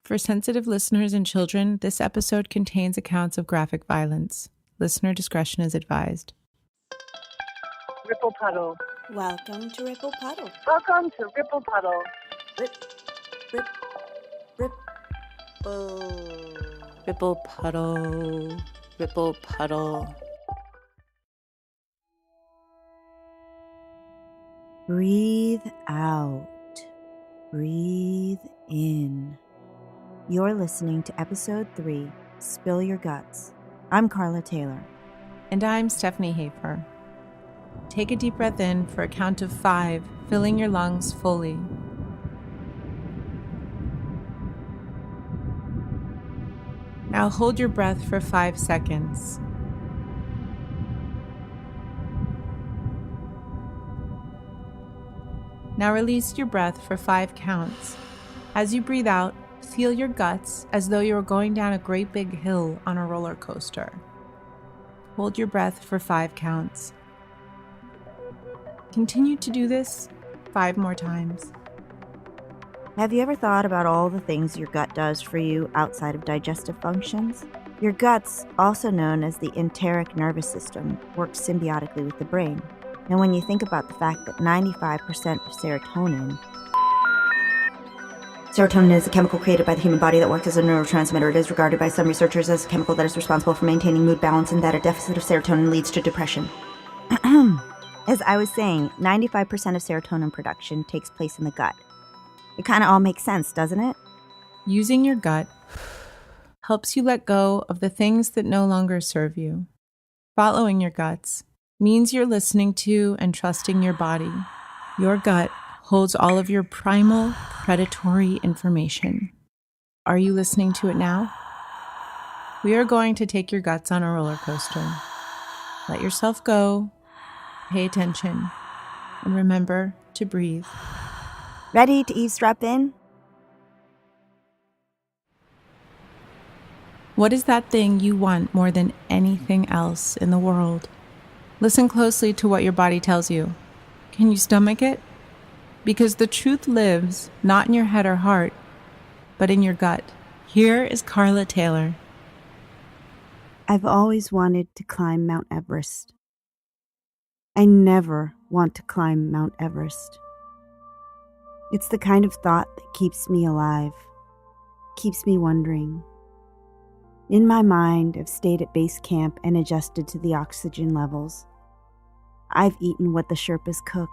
For sensitive listeners and children, this episode contains accounts of graphic violence. Listener discretion is advised. Ripple Puddle. Welcome to Ripple Puddle. Welcome to Ripple Puddle. Ripple. Ripple puddle, ripple puddle. Breathe out. Breathe in. You're listening to episode 3, Spill Your Guts. I'm Carla Taylor. And I'm Stephanie Hafer. Take a deep breath in for a count of 5, filling your lungs fully. Now hold your breath for 5 seconds. Now release your breath for 5 counts. As you breathe out, feel your guts as though you were going down a great big hill on a roller coaster. Hold your breath for 5 counts. Continue to do this 5 more times. Have you ever thought about all the things your gut does for you outside of digestive functions? Your guts, also known as the enteric nervous system, work symbiotically with the brain. And when you think about the fact that 95% of serotonin is a chemical created by the human body that works as a neurotransmitter. It is regarded by some researchers as a chemical that is responsible for maintaining mood balance, and that a deficit of serotonin leads to depression. As I was saying, 95% of serotonin production takes place in the gut. It kind of all makes sense, doesn't it? Using your gut helps you let go of the things that no longer serve you. Following your guts means you're listening to and trusting your body. Your gut holds all of your primal predatory information. Are you listening to it now? We are going to take your guts on a roller coaster. Let yourself go, pay attention, and remember to breathe. Ready to eavesdrop in? What is that thing you want more than anything else in the world? Listen closely to what your body tells you. Can you stomach it? Because the truth lives not in your head or heart, but in your gut. Here is Carla Taylor. I've always wanted to climb Mount Everest. I never want to climb Mount Everest. It's the kind of thought that keeps me alive, keeps me wondering. In my mind, I've stayed at base camp and adjusted to the oxygen levels. I've eaten what the Sherpas cook.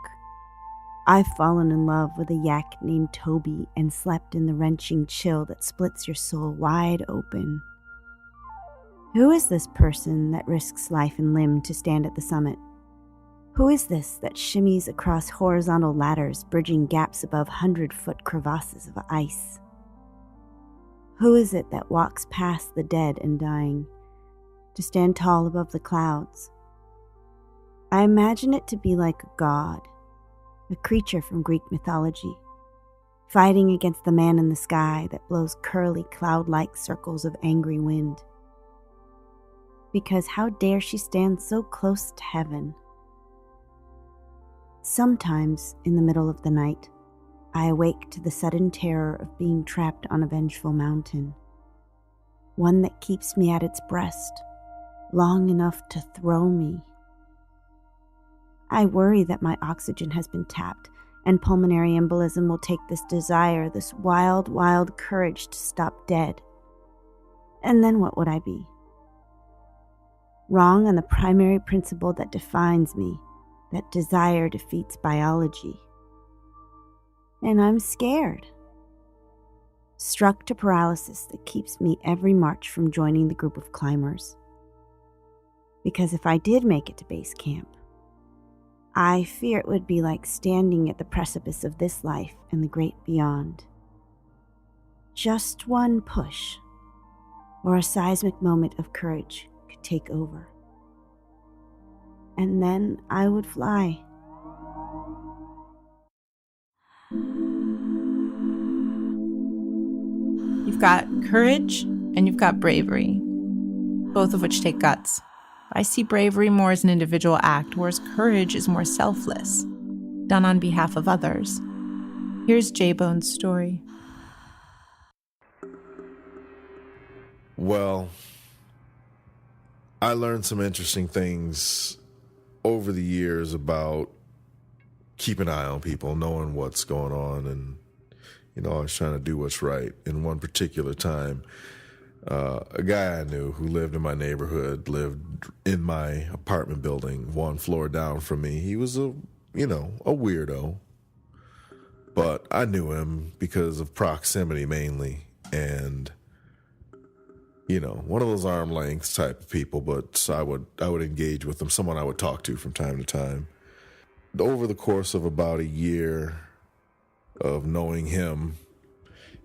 I've fallen in love with a yak named Toby and slept in the wrenching chill that splits your soul wide open. Who is this person that risks life and limb to stand at the summit? Who is this that shimmies across horizontal ladders, bridging gaps above 100-foot crevasses of ice? Who is it that walks past the dead and dying, to stand tall above the clouds? I imagine it to be like a god, a creature from Greek mythology, fighting against the man in the sky that blows curly cloud-like circles of angry wind. Because how dare she stand so close to heaven? Sometimes, in the middle of the night, I awake to the sudden terror of being trapped on a vengeful mountain, one that keeps me at its breast, long enough to throw me. I worry that my oxygen has been tapped, and pulmonary embolism will take this desire, this wild, wild courage to stop dead. And then what would I be? Wrong on the primary principle that defines me, that desire defeats biology. And I'm scared. Struck to paralysis that keeps me every march from joining the group of climbers. Because if I did make it to base camp, I fear it would be like standing at the precipice of this life and the great beyond. Just one push, or a seismic moment of courage could take over. And then I would fly. You've got courage and you've got bravery, both of which take guts. I see bravery more as an individual act, whereas courage is more selfless, done on behalf of others. Here's J-Bone's story. Well, I learned some interesting things over the years about keeping an eye on people, knowing what's going on, and always trying to do what's right. In one particular time, a guy I knew who lived in my neighborhood, lived in my apartment building, one floor down from me. He was a weirdo, but I knew him because of proximity mainly, and one of those arm lengths type of people. But so I would engage with him, someone I would talk to from time to time. Over the course of about a year of knowing him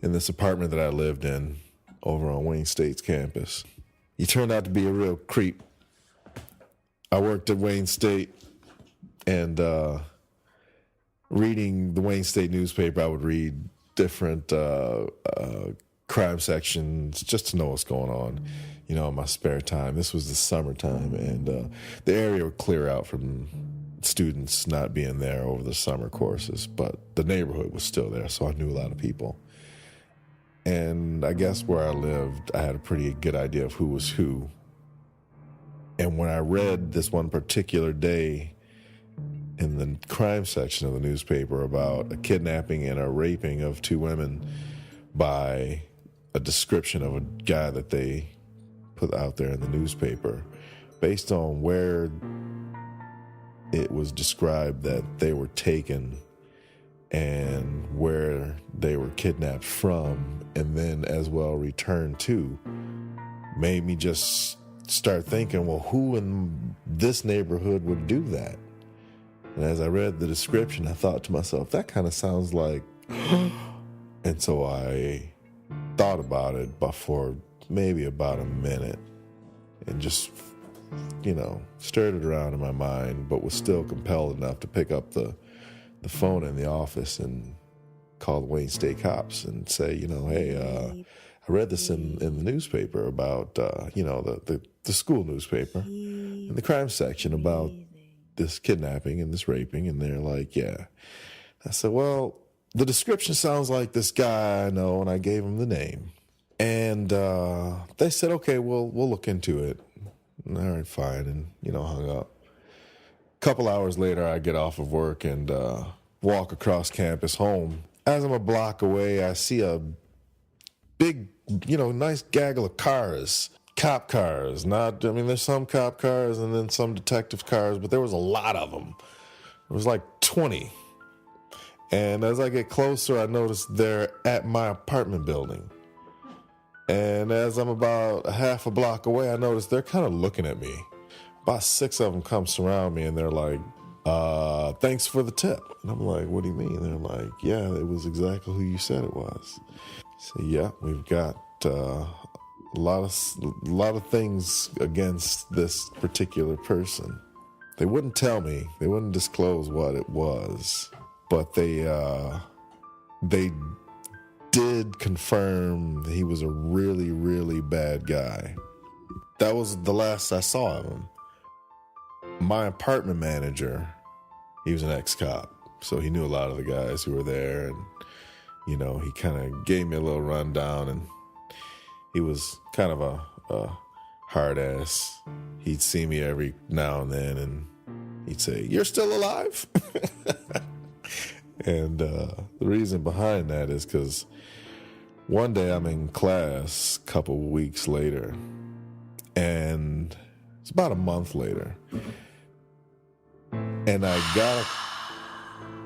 in this apartment that I lived in over on Wayne State's campus, he turned out to be a real creep. I worked at Wayne State, and reading the Wayne State newspaper, I would read different crime sections just to know what's going on, in my spare time. This was the summertime, and the area would clear out from students not being there over the summer courses, but the neighborhood was still there, so I knew a lot of people. And I guess where I lived, I had a pretty good idea of who was who. And when I read this one particular day in the crime section of the newspaper about a kidnapping and a raping of two women by a description of a guy that they put out there in the newspaper, based on where it was described that they were taken and where they were kidnapped from, and then as well returned to, made me just start thinking, well, who in this neighborhood would do that? And as I read the description, I thought to myself, that kind of sounds like... And so I thought about it for maybe about a minute and just, stirred it around in my mind, but was still compelled enough to pick up the phone in the office and call the Wayne State cops and say, hey, I read this in the newspaper about, the school newspaper, in the crime section about this kidnapping and this raping. And they're like, yeah. I said, well, the description sounds like this guy I know, and I gave him the name. And they said, okay, we'll look into it. All right, fine, and, hung up. A couple hours later, I get off of work and walk across campus home. As I'm a block away, I see a big, nice gaggle of cars. Cop cars. There's some cop cars and then some detective cars, but there was a lot of them. It was like 20. And as I get closer, I notice they're at my apartment building. And as I'm about a half a block away, I notice they're kind of looking at me. About 6 of them come surround me, and they're like, thanks for the tip. And I'm like, what do you mean? They're like, yeah, it was exactly who you said it was. So yeah, we've got a lot of things against this particular person. They wouldn't tell me. They wouldn't disclose what it was. But they did confirm that he was a really, really bad guy. That was the last I saw of him. My apartment manager, he was an ex-cop, so he knew a lot of the guys who were there, and, he kind of gave me a little rundown, and he was kind of a hard ass. He'd see me every now and then, and he'd say, "You're still alive?" And the reason behind that is because one day I'm in class a couple weeks later, and it's about a month later, and I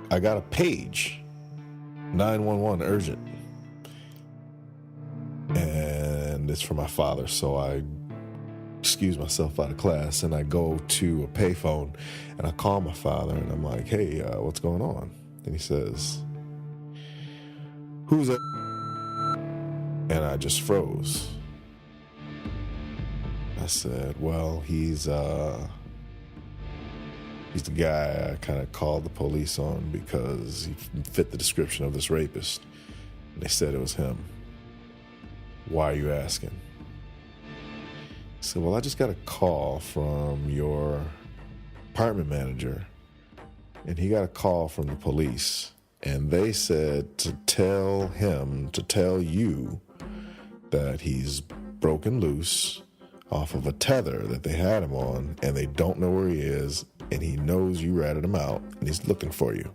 got a page, 911 urgent, and it's for my father. So I excuse myself out of class and I go to a payphone and I call my father and I'm like, hey, what's going on? And he says, who's that? And I just froze. I said, well, he's the guy I kind of called the police on because he fit the description of this rapist. And they said it was him. Why are you asking? I said, well, I just got a call from your apartment manager, and he got a call from the police, and they said to tell him to tell you that he's broken loose off of a tether that they had him on, and they don't know where he is, and he knows you ratted him out, and he's looking for you.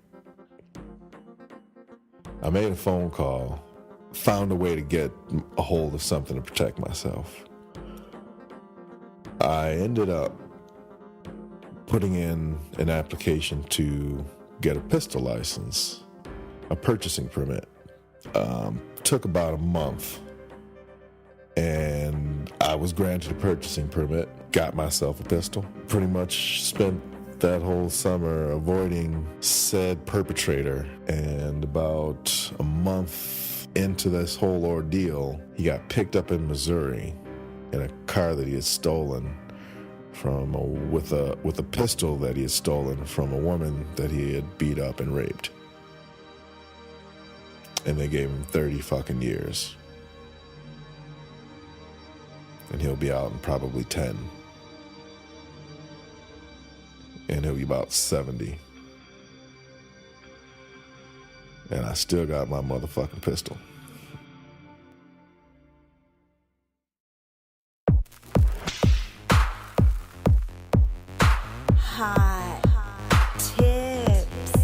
I made a phone call, found a way to get a hold of something to protect myself. I ended up putting in an application to get a pistol license, a purchasing permit. Took about a month, and I was granted a purchasing permit, got myself a pistol. Pretty much spent that whole summer avoiding said perpetrator, and about a month into this whole ordeal, he got picked up in Missouri in a car that he had stolen from with a pistol that he had stolen from a woman that he had beat up and raped. And they gave him 30 fucking years. And he'll be out in probably 10. And he'll be about 70. And I still got my motherfucking pistol. Hot tips.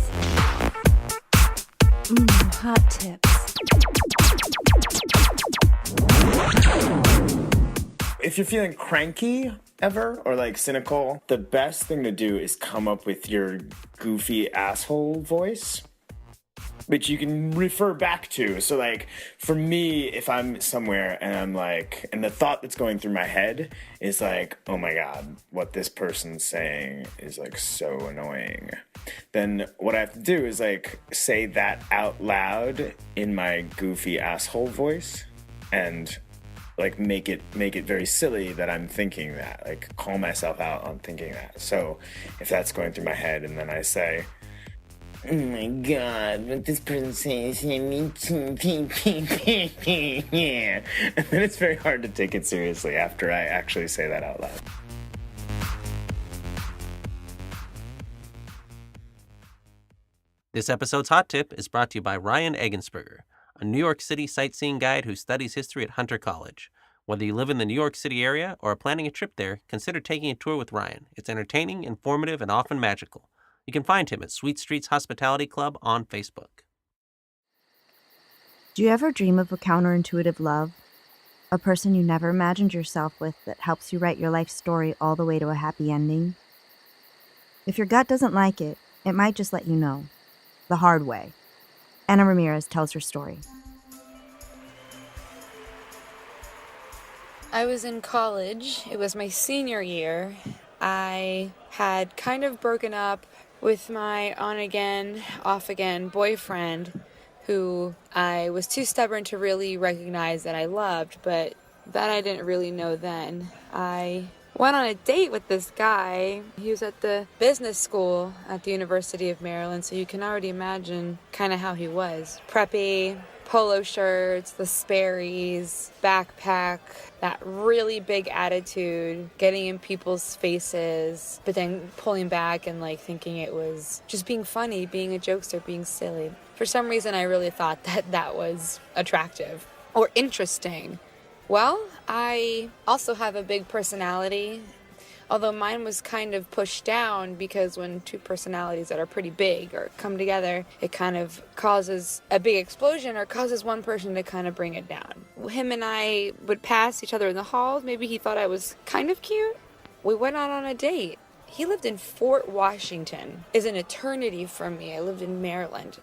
Hot tips. If you're feeling cranky ever or like cynical, the best thing to do is come up with your goofy asshole voice, which you can refer back to. So like for me, if I'm somewhere and I'm like, and the thought that's going through my head is like, oh my God, what this person's saying is like so annoying. Then what I have to do is like say that out loud in my goofy asshole voice and like make it very silly that I'm thinking that, like call myself out on thinking that. So if that's going through my head and then I say, oh my God, what this person says, yeah. And then it's very hard to take it seriously after I actually say that out loud. This episode's Hot Tip is brought to you by Ryan Egensberger, a New York City sightseeing guide who studies history at Hunter College. Whether you live in the New York City area or are planning a trip there, consider taking a tour with Ryan. It's entertaining, informative, and often magical. You can find him at Sweet Streets Hospitality Club on Facebook. Do you ever dream of a counterintuitive love? A person you never imagined yourself with that helps you write your life story all the way to a happy ending? If your gut doesn't like it, it might just let you know. The hard way. Anna Ramirez tells her story. I was in college. It was my senior year. I had kind of broken up with my on-again, off-again boyfriend, who I was too stubborn to really recognize that I loved, but that I didn't really know then. I went on a date with this guy. He was at the business school at the University of Maryland, so you can already imagine kind of how he was. Preppy, polo shirts, the Sperry's, backpack, that really big attitude, getting in people's faces, but then pulling back and like thinking it was just being funny, being a jokester, being silly. For some reason, I really thought that was attractive or interesting. Well, I also have a big personality, although mine was kind of pushed down because when two personalities that are pretty big or come together, it kind of causes a big explosion or causes one person to kind of bring it down. Him and I would pass each other in the halls. Maybe he thought I was kind of cute. We went out on a date. He lived in Fort Washington. It's an eternity from me. I lived in Maryland.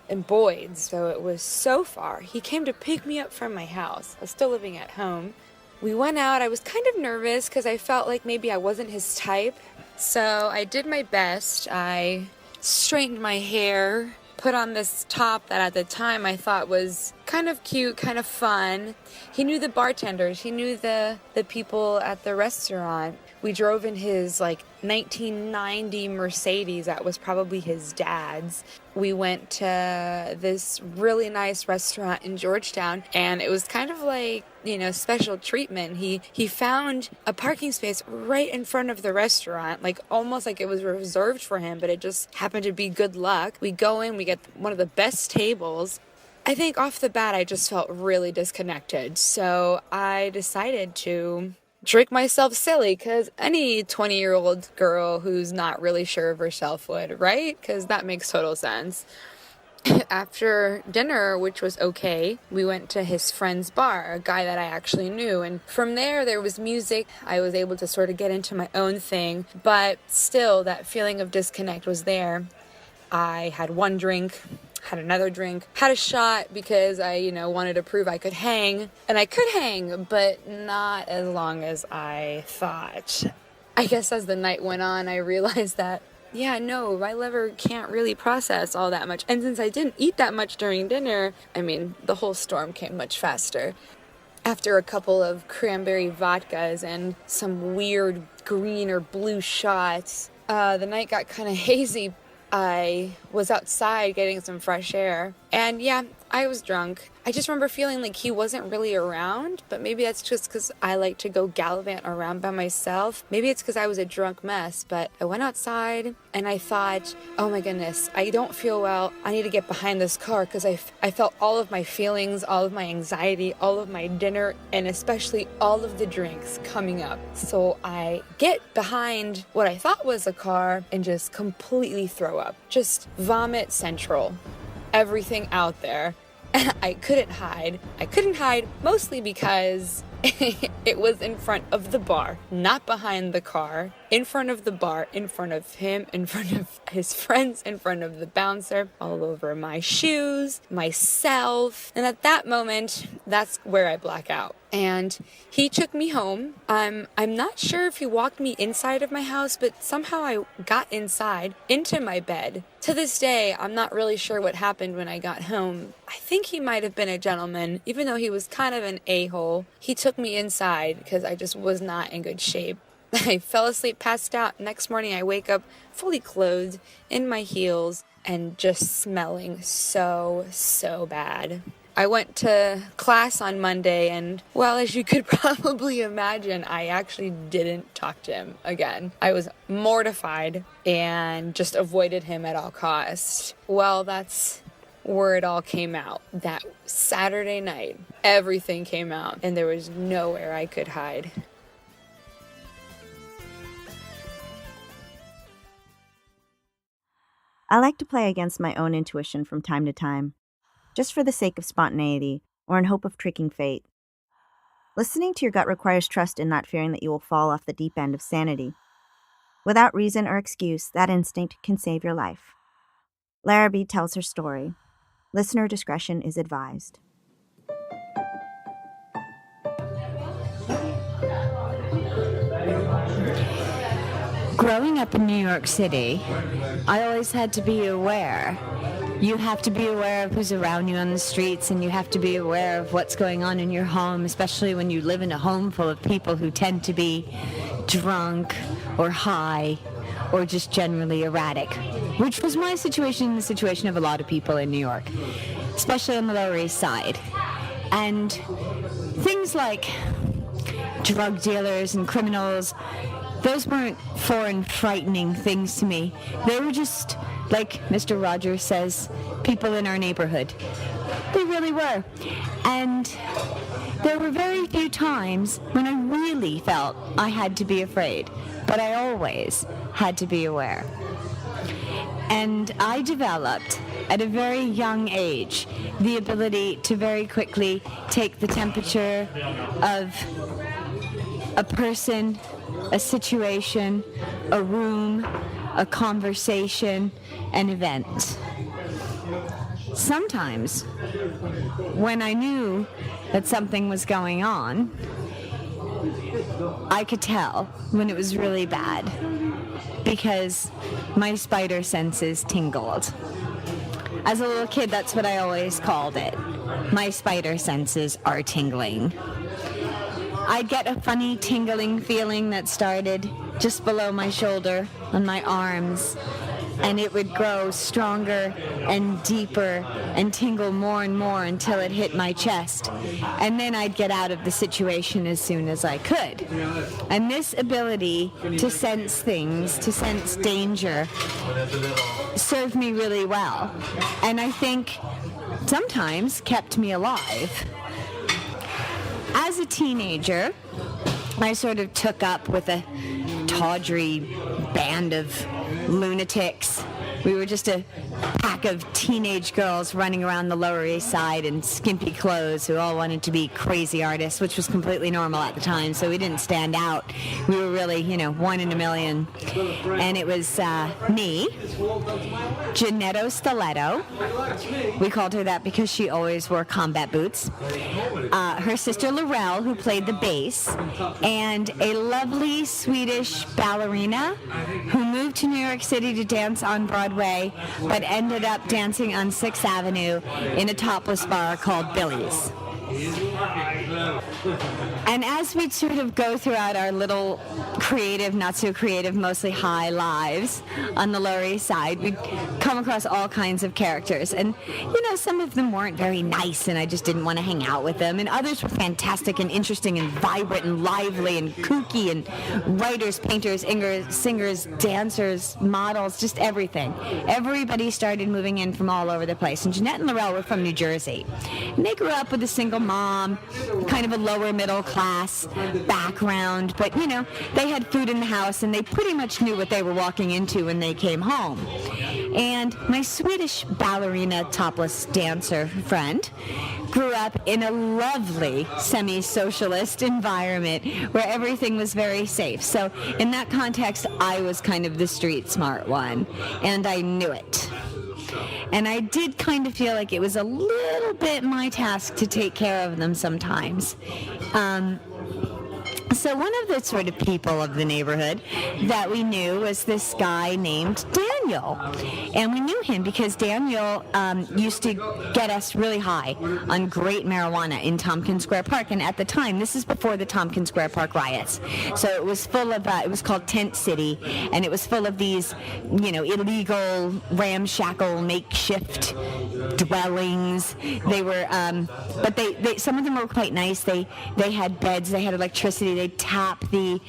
In Boyd's, so it was so far. He came to pick me up from my house. I was still living at home. We went out. I was kind of nervous because I felt like maybe I wasn't his type. So I did my best. I straightened my hair, put on this top that at the time I thought was kind of cute, kind of fun. He knew the bartenders. He knew the people at the restaurant. We drove in his 1990 Mercedes that was probably his dad's. We went to this really nice restaurant in Georgetown, and it was kind of like, special treatment. He found a parking space right in front of the restaurant, almost like it was reserved for him, but it just happened to be good luck. We go in, we get one of the best tables. I think off the bat, I just felt really disconnected. So I decided to drink myself silly, because any 20-year-old girl who's not really sure of herself would, right? Because that makes total sense. After dinner, which was okay, we went to his friend's bar, a guy that I actually knew. And from there was music. I was able to sort of get into my own thing. But still, that feeling of disconnect was there. I had one drink, had another drink, had a shot because I, wanted to prove I could hang. And I could hang, but not as long as I thought. I guess as the night went on, I realized that my liver can't really process all that much. And since I didn't eat that much during dinner, the whole storm came much faster. After a couple of cranberry vodkas and some weird green or blue shots, the night got kind of hazy. I was outside getting some fresh air. And I was drunk. I just remember feeling like he wasn't really around, but maybe that's just because I like to go gallivant around by myself. Maybe it's because I was a drunk mess, but I went outside and I thought, oh my goodness, I don't feel well. I need to get behind this car, because I felt all of my feelings, all of my anxiety, all of my dinner, and especially all of the drinks coming up. So I get behind what I thought was a car and just completely throw up. Just vomit central. Everything out there. And I couldn't hide. I couldn't hide mostly because it was in front of the bar, not behind the car, in front of the bar, in front of him, in front of his friends, in front of the bouncer, all over my shoes, myself. And at that moment, that's where I black out. And he took me home. I'm not sure if he walked me inside of my house, but somehow I got inside into my bed. To this day, I'm not really sure what happened when I got home. I think he might have been a gentleman, even though he was kind of an a-hole. He took me inside because I just was not in good shape. I fell asleep, passed out. Next morning, I wake up fully clothed, in my heels, and just smelling so bad. I went to class on Monday, and, well, as you could probably imagine, I actually didn't talk to him again. I was mortified and just avoided him at all costs. Well, that's where it all came out. That Saturday night, everything came out, and there was nowhere I could hide. I like to play against my own intuition from time to time, just for the sake of spontaneity or in hope of tricking fate. Listening to your gut requires trust in not fearing that you will fall off the deep end of sanity. Without reason or excuse, that instinct can save your life. Larrabee tells her story. Listener discretion is advised. Growing up in New York City, I always had to be aware. You have to be aware of who's around you on the streets, and you have to be aware of what's going on in your home, especially when you live in a home full of people who tend to be drunk or high or just generally erratic, which was my situation and the situation of a lot of people in New York, especially on the Lower East Side. And things like drug dealers and criminals, those weren't foreign, frightening things to me. They were just, like Mr. Rogers says, people in our neighborhood. They really were. And there were very few times when I really felt I had to be afraid, but I always had to be aware. And I developed, at a very young age, the ability to very quickly take the temperature of a person, a situation, a room, a conversation, an event. Sometimes, when I knew that something was going on, I could tell when it was really bad, because my spider senses tingled. As a little kid, that's what I always called it. My spider senses are tingling. I'd get a funny tingling feeling that started just below my shoulder, on my arms, and it would grow stronger and deeper and tingle more and more until it hit my chest. And then I'd get out of the situation as soon as I could. And this ability to sense things, to sense danger, served me really well. And I think sometimes kept me alive. As a teenager, I sort of took up with a tawdry band of lunatics. We were just a pack of teenage girls running around the Lower East Side in skimpy clothes who all wanted to be crazy artists, which was completely normal at the time, so we didn't stand out. We were really, one in a million. And it was me, Janetto Stiletto. We called her that because she always wore combat boots. Her sister Laurel, who played the bass, and a lovely Swedish ballerina who moved to New York City to dance on Broadway, but ended up dancing on 6th Avenue in a topless bar called Billy's. And as we'd sort of go throughout our little creative, not so creative, mostly high lives on the Lower East Side, we'd come across all kinds of characters. And, some of them weren't very nice and I just didn't want to hang out with them. And others were fantastic and interesting and vibrant and lively and kooky and writers, painters, singers, dancers, models, just everything. Everybody started moving in from all over the place. And Jeanette and Laurel were from New Jersey. And they grew up with a single mom, kind of a lower middle class background, but they had food in the house and they pretty much knew what they were walking into when they came home. And my Swedish ballerina topless dancer friend grew up in a lovely semi-socialist environment where everything was very safe. So in that context, I was kind of the street smart one, and I knew it. And I did kind of feel like it was a little bit my task to take care of them sometimes. So one of the sort of people of the neighborhood that we knew was this guy named Daniel. And we knew him because Daniel used to get us really high on great marijuana in Tompkins Square Park. And at the time, this is before the Tompkins Square Park riots. So it was full of, it was called Tent City, and it was full of these, illegal, ramshackle, makeshift dwellings. They were, but they some of them were quite nice. They had beds, they had electricity. They'd tap the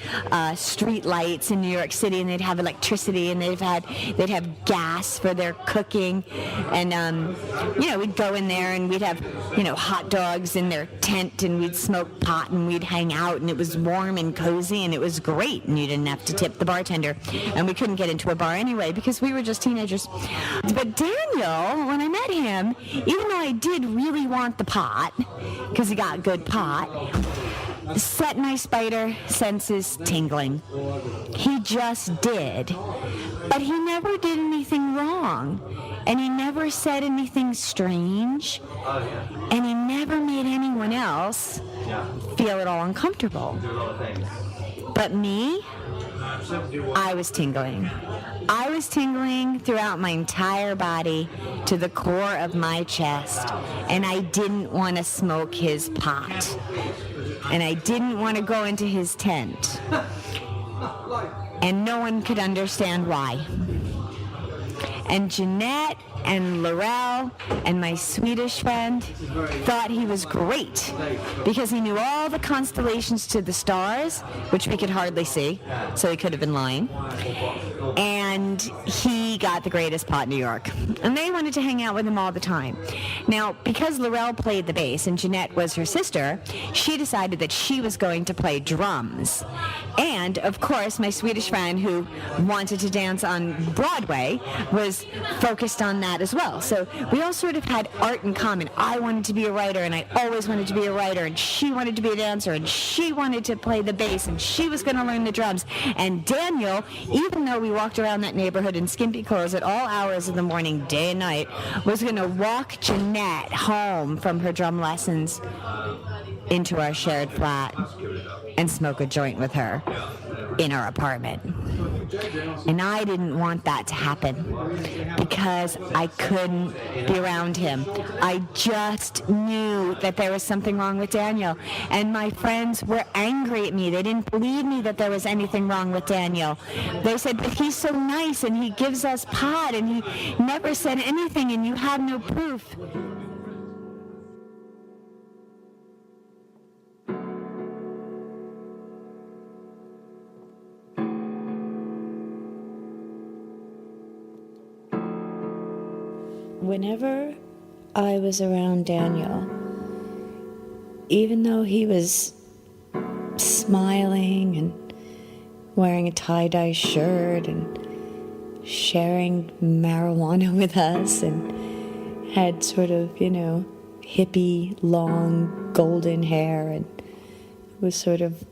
street lights in New York City, and they'd have electricity, and they'd have gas for their cooking, and we'd go in there and we'd have hot dogs in their tent, and we'd smoke pot and we'd hang out, and it was warm and cozy and it was great, and you didn't have to tip the bartender, and we couldn't get into a bar anyway because we were just teenagers. But Daniel, when I met him, even though I did really want the pot because he got good pot, set my spider senses tingling. He just did. But he never did anything wrong. And he never said anything strange. And he never made anyone else feel at all uncomfortable. But me, I was tingling. I was tingling throughout my entire body to the core of my chest. And I didn't want to smoke his pot. And I didn't want to go into his tent. And no one could understand why. And Jeanette and Laurel and my Swedish friend thought he was great because he knew all the constellations to the stars, which we could hardly see, so he could have been lying. And he got the greatest pot in New York. And they wanted to hang out with him all the time. Now, because Laurel played the bass and Jeanette was her sister, she decided that she was going to play drums. And, of course, my Swedish friend who wanted to dance on Broadway was focused on that as well. So we all sort of had art in common. I wanted to be a writer, and I always wanted to be a writer, and she wanted to be a dancer, and she wanted to play the bass, and she was going to learn the drums. And Daniel, even though we walked around that neighborhood in skimpy clothes at all hours of the morning, day and night, was going to walk Jeanette home from her drum lessons into our shared flat and smoke a joint with her in our apartment. And I didn't want that to happen because I couldn't be around him. I just knew that there was something wrong with Daniel. And my friends were angry at me. They didn't believe me that there was anything wrong with Daniel. They said, but he's so nice and he gives us pot and he never said anything and you have no proof. Whenever I was around Daniel, even though he was smiling and wearing a tie-dye shirt and sharing marijuana with us and had sort of, hippie, long, golden hair and was sort of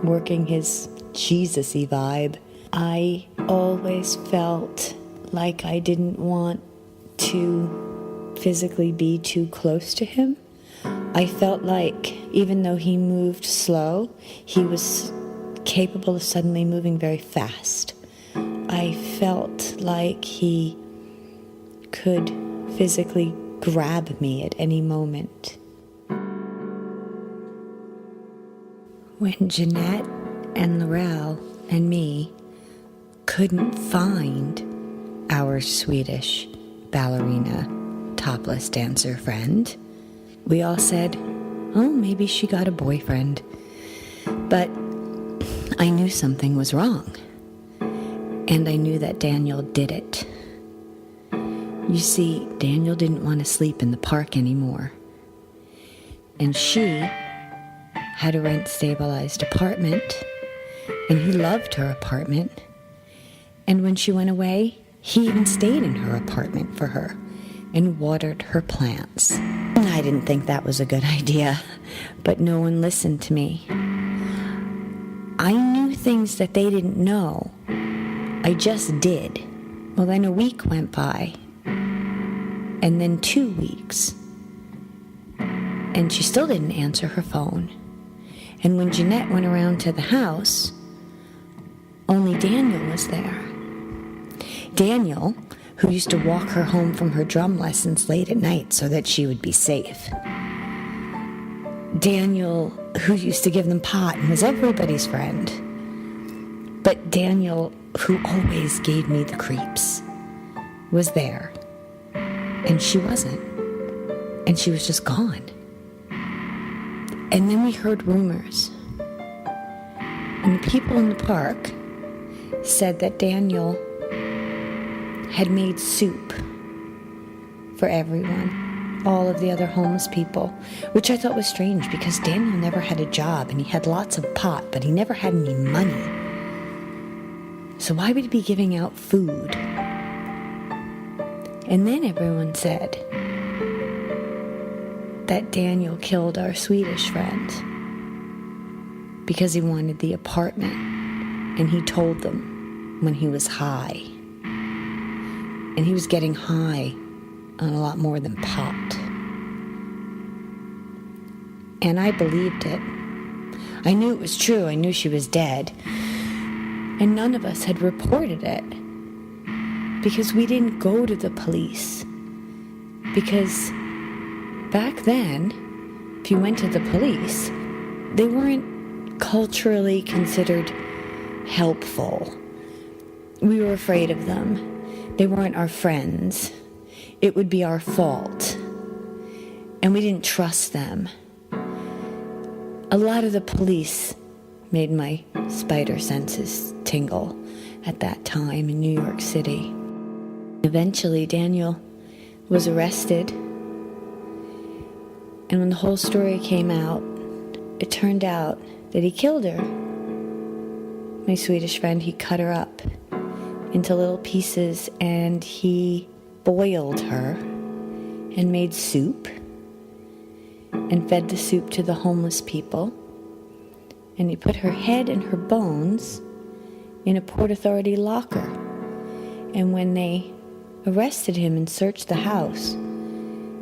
working his Jesus-y vibe, I always felt like I didn't want to physically be too close to him. I felt like even though he moved slow, he was capable of suddenly moving very fast. I felt like he could physically grab me at any moment. When Jeanette and Laurel and me couldn't find our Swedish ballerina topless dancer friend, we all said, oh, maybe she got a boyfriend. But I knew something was wrong. And I knew that Daniel did it. You see, Daniel didn't want to sleep in the park anymore. And she had a rent-stabilized apartment, and he loved her apartment. And when she went away, he even stayed in her apartment for her and watered her plants. And I didn't think that was a good idea, but no one listened to me. I knew things that they didn't know. I just did. Well, then a week went by, and then 2 weeks, and she still didn't answer her phone. And when Jeanette went around to the house, only Daniel was there. Daniel, who used to walk her home from her drum lessons late at night so that she would be safe. Daniel, who used to give them pot and was everybody's friend. But Daniel, who always gave me the creeps, was there. And she wasn't. And she was just gone. And then we heard rumors. And the people in the park said that Daniel had made soup for everyone, all of the other homeless people, which I thought was strange because Daniel never had a job and he had lots of pot, but he never had any money. So why would he be giving out food? And then everyone said that Daniel killed our Swedish friend because he wanted the apartment, and he told them when he was high. And he was getting high on a lot more than pot. And I believed it. I knew it was true. I knew she was dead. And none of us had reported it because we didn't go to the police. Because back then, if you went to the police, they weren't culturally considered helpful. We were afraid of them. They weren't our friends. It would be our fault. And we didn't trust them. A lot of the police made my spider senses tingle at that time in New York City. Eventually, Daniel was arrested. And when the whole story came out, it turned out that he killed her. My Swedish friend, he cut her up into little pieces, and he boiled her and made soup and fed the soup to the homeless people. And he put her head and her bones in a Port Authority locker. And when they arrested him and searched the house,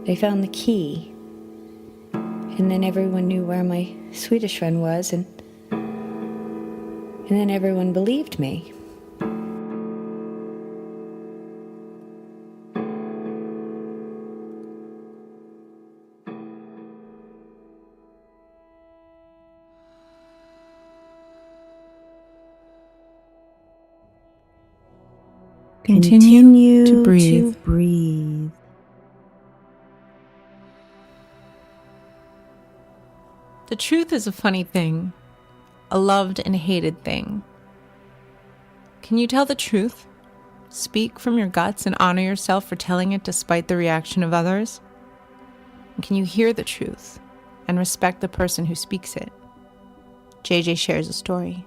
they found the key. And then everyone knew where my Swedish friend was, and then everyone believed me. Continue to breathe. The truth is a funny thing, a loved and hated thing. Can you tell the truth? Speak from your guts and honor yourself for telling it despite the reaction of others? And can you hear the truth and respect the person who speaks it? JJ shares a story.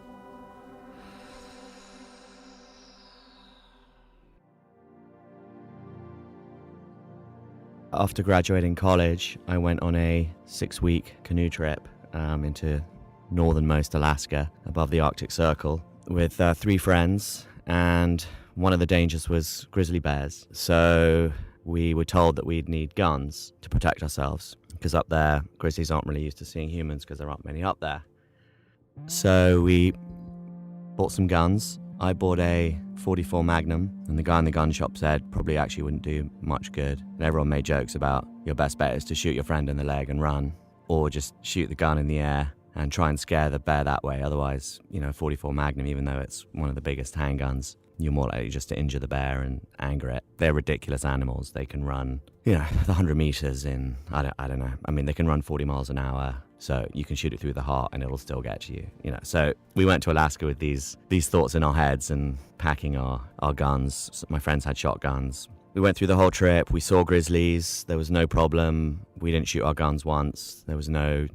After graduating college, I went on a 6-week canoe trip into northernmost Alaska above the Arctic Circle with 3 friends, and one of the dangers was grizzly bears. So we were told that we'd need guns to protect ourselves, because up there, grizzlies aren't really used to seeing humans because there aren't many up there. So we bought some guns. I bought a .44 Magnum, and the guy in the gun shop said probably actually wouldn't do much good. And everyone made jokes about your best bet is to shoot your friend in the leg and run, or just shoot the gun in the air and try and scare the bear that way. Otherwise, .44 Magnum, even though it's one of the biggest handguns, you're more likely just to injure the bear and anger it. They're ridiculous animals. They can run, the 100 meters in, I don't know. I mean, they can run 40 miles an hour. So you can shoot it through the heart and it'll still get to you, So we went to Alaska with these thoughts in our heads and packing our guns. So my friends had shotguns. We went through the whole trip. We saw grizzlies. There was no problem. We didn't shoot our guns once. There was no,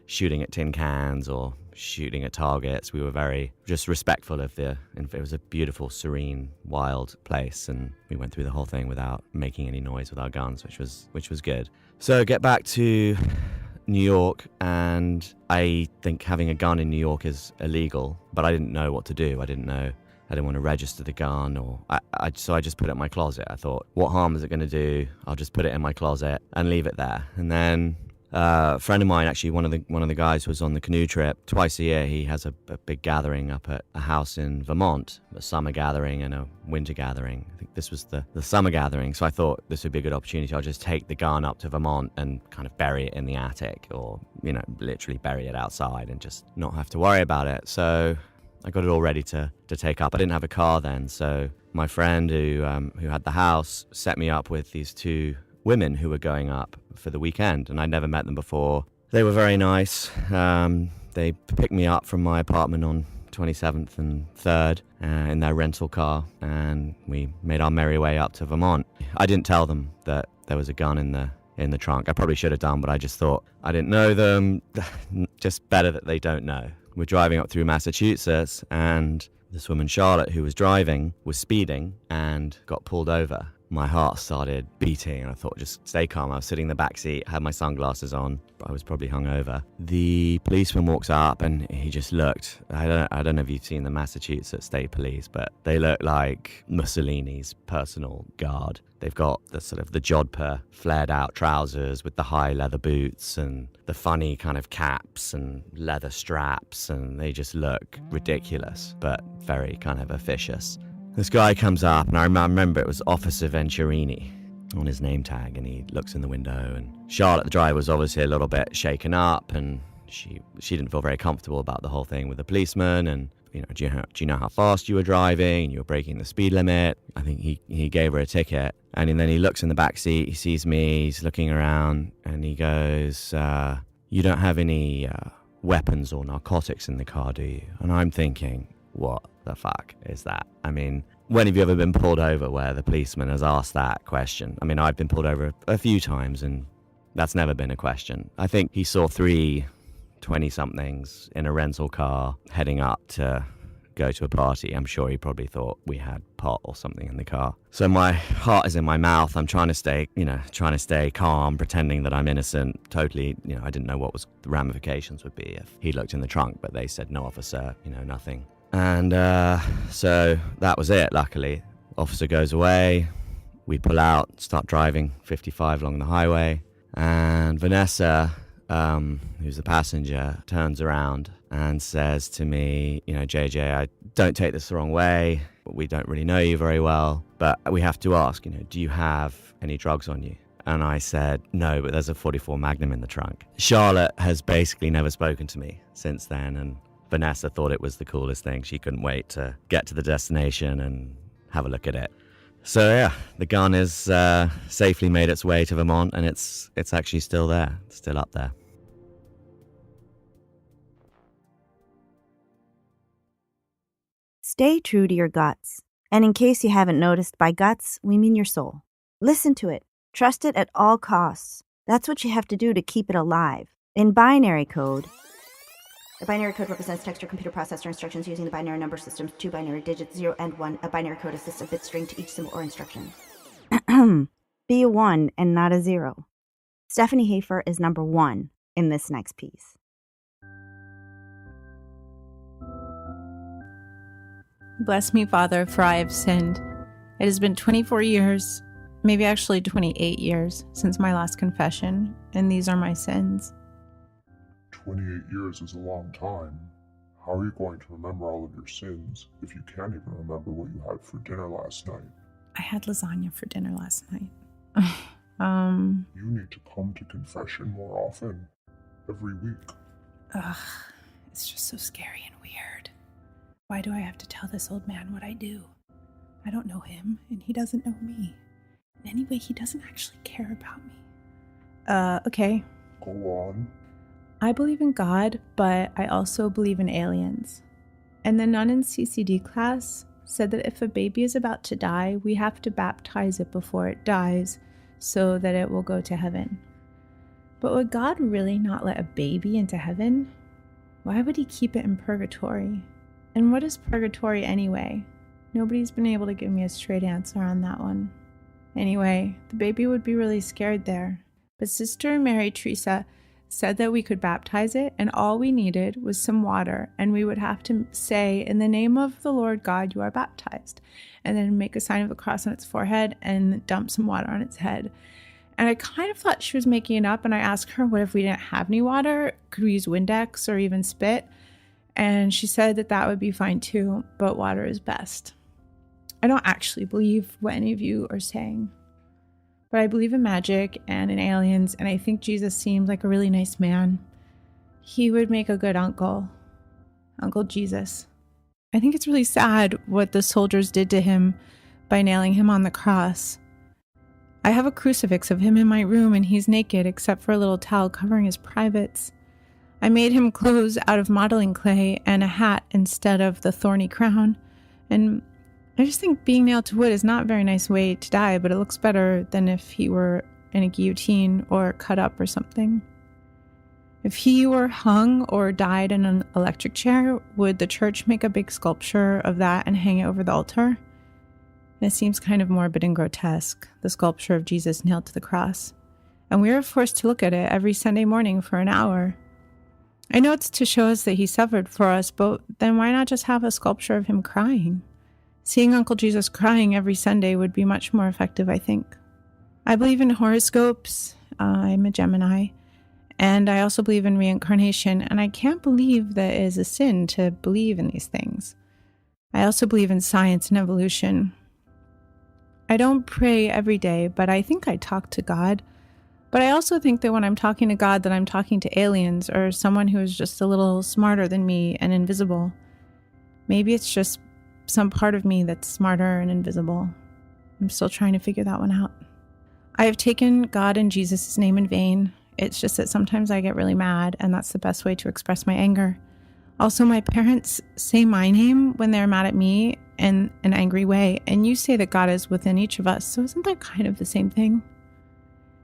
shooting at tin cans or shooting at targets. We were very just respectful of it was a beautiful, serene, wild place. And we went through the whole thing without making any noise with our guns, which was good. So get back to New York, and I think having a gun in New York is illegal, but I didn't know what to do. I didn't want to register the gun, so I just put it in my closet. I thought, what harm is it going to do? I'll just put it in my closet and leave it there. And then a friend of mine, actually one of the guys who was on the canoe trip, twice a year he has a big gathering up at a house in Vermont, a summer gathering and a winter gathering. I think this was the summer gathering, so I thought this would be a good opportunity. I'll just take the gun up to Vermont and kind of bury it in the attic, or literally bury it outside and just not have to worry about it. So I got it all ready to take up. I didn't have a car then, so my friend who had the house set me up with these 2 women who were going up for the weekend, and I'd never met them before. They were very nice. They picked me up from my apartment on 27th and 3rd in their rental car, and we made our merry way up to Vermont. I didn't tell them that there was a gun in the trunk. I probably should have done, but I just thought I didn't know them. Just better that they don't know. We're driving up through Massachusetts, and this woman, Charlotte, who was driving, was speeding and got pulled over. My heart started beating, and I thought, just stay calm. I was sitting in the back seat, had my sunglasses on. I was probably hungover. The policeman walks up, and he just looked. I don't know if you've seen the Massachusetts State Police, but they look like Mussolini's personal guard. They've got the sort of the jodhpur flared out trousers with the high leather boots and the funny kind of caps and leather straps, and they just look ridiculous, but very kind of officious. This guy comes up, and I remember it was Officer Venturini on his name tag, and he looks in the window, and Charlotte, the driver, was obviously a little bit shaken up, and she didn't feel very comfortable about the whole thing with the policeman, and do you know how fast you were driving, and you were breaking the speed limit? I think he gave her a ticket, and then he looks in the back seat, he sees me, he's looking around, and he goes, you don't have any weapons or narcotics in the car, do you? And I'm thinking, what the fuck is that? I mean, when have you ever been pulled over where the policeman has asked that question? I mean, I've been pulled over a few times, and that's never been a question. I think he saw 3 20-somethings in a rental car heading up to go to a party. I'm sure he probably thought we had pot or something in the car. So my heart is in my mouth. I'm trying to stay calm, pretending that I'm innocent. Totally, I didn't know what the ramifications would be if he looked in the trunk, but they said, no, officer, nothing. And so that was it, luckily. Officer goes away. We pull out, start driving 55 along the highway. And Vanessa, who's the passenger, turns around and says to me, JJ, I don't take this the wrong way. We don't really know you very well, but we have to ask, do you have any drugs on you? And I said, no, but there's a .44 Magnum in the trunk. Charlotte has basically never spoken to me since then, and Vanessa thought it was the coolest thing. She couldn't wait to get to the destination and have a look at it. So yeah, the gun is safely made its way to Vermont, and it's actually still there. It's still up there. Stay true to your guts. And in case you haven't noticed, by guts, we mean your soul. Listen to it. Trust it at all costs. That's what you have to do to keep it alive. In binary code, a binary code represents text or computer processor instructions using the binary number system's 2 binary digits, 0 and 1. A binary code assists a bit string to each symbol or instruction. Be a 1 and not a 0. Stephanie Hafer is number 1 in this next piece. Bless me, Father, for I have sinned. It has been 24 years, maybe actually 28 years, since my last confession, and these are my sins. 28 years is a long time. How are you going to remember all of your sins if you can't even remember what you had for dinner last night? I had lasagna for dinner last night. You need to come to confession more often. Every week. It's just so scary and weird. Why do I have to tell this old man what I do? I don't know him, and he doesn't know me. And anyway, he doesn't actually care about me. Okay. Go on. I believe in God, but I also believe in aliens. And the nun in CCD class said that if a baby is about to die, we have to baptize it before it dies so that it will go to heaven. But would God really not let a baby into heaven? Why would he keep it in purgatory? And what is purgatory anyway? Nobody's been able to give me a straight answer on that one. Anyway, the baby would be really scared there. But Sister Mary Teresa said that we could baptize it, and all we needed was some water, and we would have to say, "In the name of the Lord God, you are baptized," and then make a sign of the cross on its forehead and dump some water on its head. And I kind of thought she was making it up, and I asked her, what if we didn't have any water? Could we use Windex or even spit? And she said that that would be fine too, but water is best. I don't actually believe what any of you are saying, but I believe in magic and in aliens, and I think Jesus seemed like a really nice man. He would make a good uncle. Uncle Jesus. I think it's really sad what the soldiers did to him by nailing him on the cross. I have a crucifix of him in my room, and he's naked except for a little towel covering his privates. I made him clothes out of modeling clay and a hat instead of the thorny crown, and I just think being nailed to wood is not a very nice way to die, but it looks better than if he were in a guillotine or cut up or something. If he were hung or died in an electric chair, would the church make a big sculpture of that and hang it over the altar? It seems kind of morbid and grotesque, the sculpture of Jesus nailed to the cross. And we are forced to look at it every Sunday morning for an hour. I know it's to show us that he suffered for us, but then why not just have a sculpture of him crying? Seeing Uncle Jesus crying every Sunday would be much more effective, I think. I believe in horoscopes. I'm a Gemini. And I also believe in reincarnation, and I can't believe that it is a sin to believe in these things. I also believe in science and evolution. I don't pray every day, but I think I talk to God. But I also think that when I'm talking to God, that I'm talking to aliens or someone who is just a little smarter than me and invisible. Maybe it's just some part of me that's smarter and invisible. I'm still trying to figure that one out. I have taken God and Jesus' name in vain. It's just that sometimes I get really mad, and that's the best way to express my anger. Also, my parents say my name when they're mad at me in an angry way, and you say that God is within each of us, so isn't that kind of the same thing?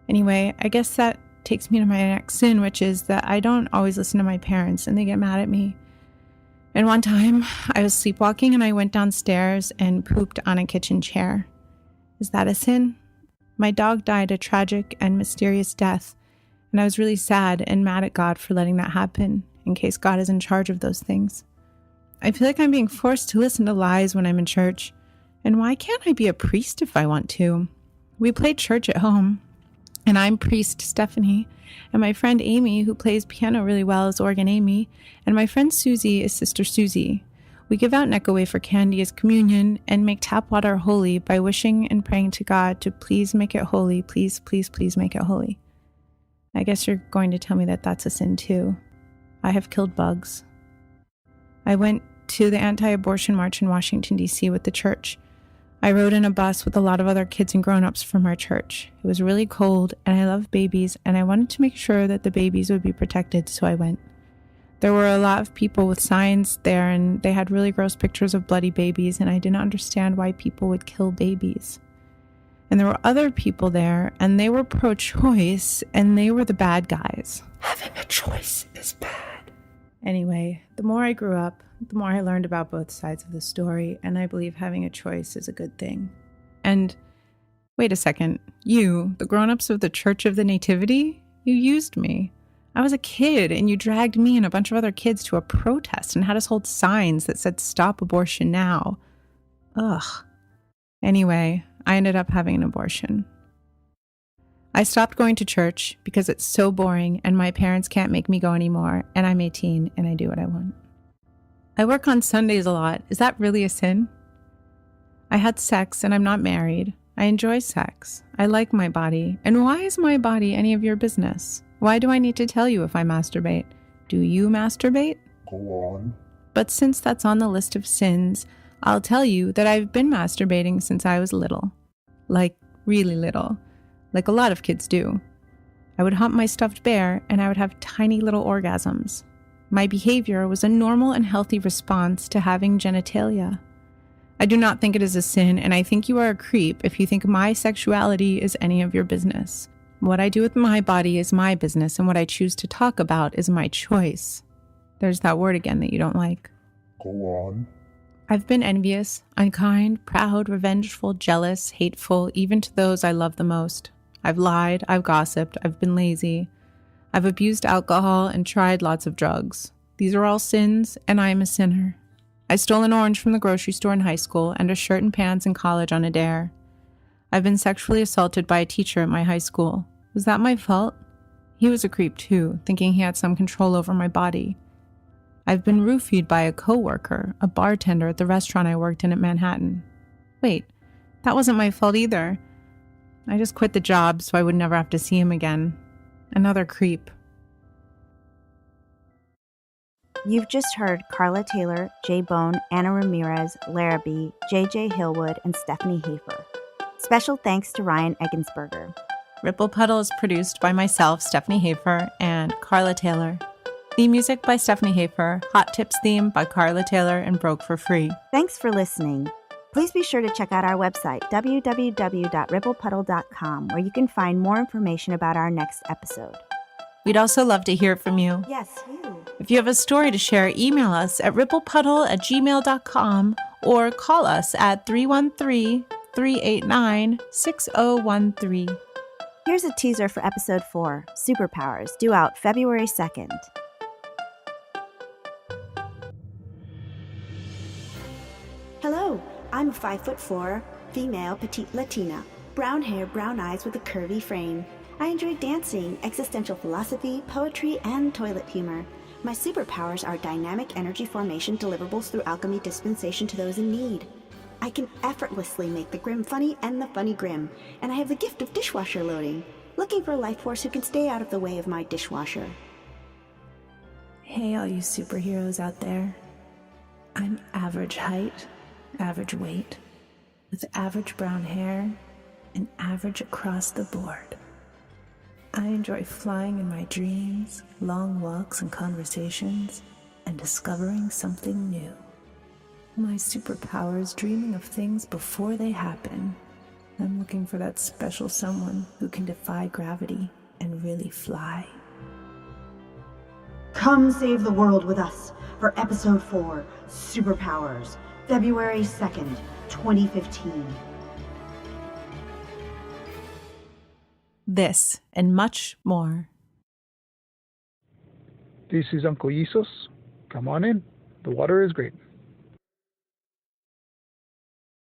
Anyway, I guess that takes me to my next sin, which is that I don't always listen to my parents, and they get mad at me. And one time, I was sleepwalking, and I went downstairs and pooped on a kitchen chair. Is that a sin? My dog died a tragic and mysterious death, and I was really sad and mad at God for letting that happen, in case God is in charge of those things. I feel like I'm being forced to listen to lies when I'm in church. And why can't I be a priest if I want to? We play church at home, and I'm priest Stephanie, and my friend Amy, who plays piano really well, is organ Amy, and my friend Susie is Sister Susie. We give out neck away for candy as communion and make tap water holy by wishing and praying to God to please make it holy, please, please, please make it holy. I guess you're going to tell me that that's a sin too. I have killed bugs. I went to the anti-abortion march in Washington, D.C. with the church. I rode in a bus with a lot of other kids and grown-ups from our church. It was really cold, and I love babies, and I wanted to make sure that the babies would be protected, so I went. There were a lot of people with signs there, and they had really gross pictures of bloody babies, and I didn't understand why people would kill babies. And there were other people there, and they were pro-choice, and they were the bad guys. Having a choice is bad. Anyway, the more I grew up, the more I learned about both sides of the story, and I believe having a choice is a good thing. And wait a second, you, the grown-ups of the Church of the Nativity, you used me. I was a kid, and you dragged me and a bunch of other kids to a protest and had us hold signs that said, "Stop abortion now." Ugh. Anyway, I ended up having an abortion. I stopped going to church because it's so boring and my parents can't make me go anymore, and I'm 18 and I do what I want. I work on Sundays a lot. Is that really a sin? I had sex and I'm not married. I enjoy sex. I like my body. And why is my body any of your business? Why do I need to tell you if I masturbate? Do you masturbate? Go on. But since that's on the list of sins, I'll tell you that I've been masturbating since I was little. Like, really little. Like a lot of kids do. I would hump my stuffed bear and I would have tiny little orgasms. My behavior was a normal and healthy response to having genitalia. I do not think it is a sin, and I think you are a creep if you think my sexuality is any of your business. What I do with my body is my business, and what I choose to talk about is my choice. There's that word again that you don't like. Go on. I've been envious, unkind, proud, revengeful, jealous, hateful, even to those I love the most. I've lied, I've gossiped, I've been lazy. I've abused alcohol and tried lots of drugs. These are all sins, and I am a sinner. I stole an orange from the grocery store in high school and a shirt and pants in college on a dare. I've been sexually assaulted by a teacher at my high school. Was that my fault? He was a creep too, thinking he had some control over my body. I've been roofied by a coworker, a bartender at the restaurant I worked in at Manhattan. Wait, that wasn't my fault either. I just quit the job so I would never have to see him again. Another creep. You've just heard Carla Taylor, Jay Bone, Anna Ramirez, Larrabee, JJ Hillwood, and Stephanie Hafer. Special thanks to Ryan Egensberger. Ripple Puddle is produced by myself, Stephanie Hafer, and Carla Taylor. Theme music by Stephanie Hafer, Hot Tips theme by Carla Taylor, and Broke for Free. Thanks for listening. Please be sure to check out our website, www.ripplepuddle.com, where you can find more information about our next episode. We'd also love to hear from you. Yes, you. If you have a story to share, email us at ripplepuddle@gmail.com or call us at 313-389-6013. Here's a teaser for episode 4, Superpowers, due out February 2nd. Hello, I'm a 5'4", female petite Latina. Brown hair, brown eyes with a curvy frame. I enjoy dancing, existential philosophy, poetry, and toilet humor. My superpowers are dynamic energy formation deliverables through alchemy dispensation to those in need. I can effortlessly make the grim funny and the funny grim, and I have the gift of dishwasher loading. Looking for a life force who can stay out of the way of my dishwasher. Hey, all you superheroes out there. I'm average height, average weight, with average brown hair, and average across the board. I enjoy flying in my dreams, long walks and conversations, and discovering something new. My superpower is dreaming of things before they happen. I'm looking for that special someone who can defy gravity and really fly. Come save the world with us for episode 4, Superpowers, February 2nd, 2015. This and much more. This is Uncle Isos. Come on in. The water is great.